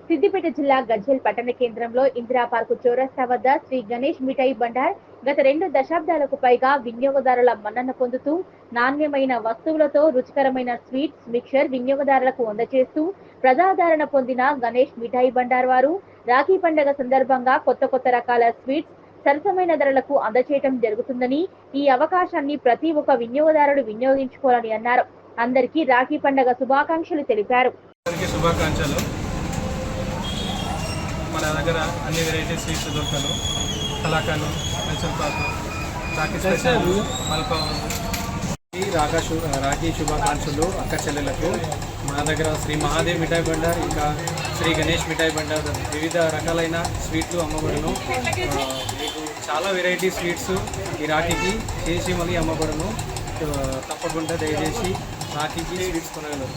సిద్దిపేట జిల్లా గజ్వేల్ పట్టణ కేంద్రంలో ఇందిరా పార్కు చౌరస్తా వద్ద శ్రీ గణేష్ మిఠాయి బండార్ గత 2 దశాబ్దాలకు పైగా వినియోగదారుల మన్నన పొందుతూ నాణ్యమైన వస్తువులతో రుచికరమైన స్వీట్స్ మిక్చర్ వినియోగదారులకు అందజేస్తూ ప్రజాదరణ పొందిన గణేష్ మిఠాయి బండార్ వారు రాఖీ పండుగ సందర్భంగా కొత్త రకాల స్వీట్స్ సరసమైన ధరలకు అందజేయడం జరుగుతుందని, ఈ అవకాశాన్ని ప్రతి ఒక్క వినియోగదారుడు వినియోగించుకోవాలని అన్నారు. అందరికీ రాఖీ పండుగ శుభాకాంక్షలు తెలిపారు. మన దగ్గర అన్ని వెరైటీ స్వీట్స్ దొరుకుతాను. కలాకాను, మైసూర్ పాకు, రాఖీ స్పెషల్, మల్పావు. ఈ రాఖీ శుభాకాంక్షలు అక్క చెల్లెలకు. మన దగ్గర శ్రీ మహాదేవ్ మిఠాయి బండార్, ఇంకా శ్రీ గణేష్ మిఠాయి బండార్ వివిధ రకాలైన స్వీట్లు అమ్మబడును. మీకు చాలా వెరైటీ స్వీట్స్ ఈ రాఖీకి చేసి మళ్ళీ అమ్మబడును. తప్పకుండా దయచేసి రాఖీకి స్వీట్స్ కొనగలరు.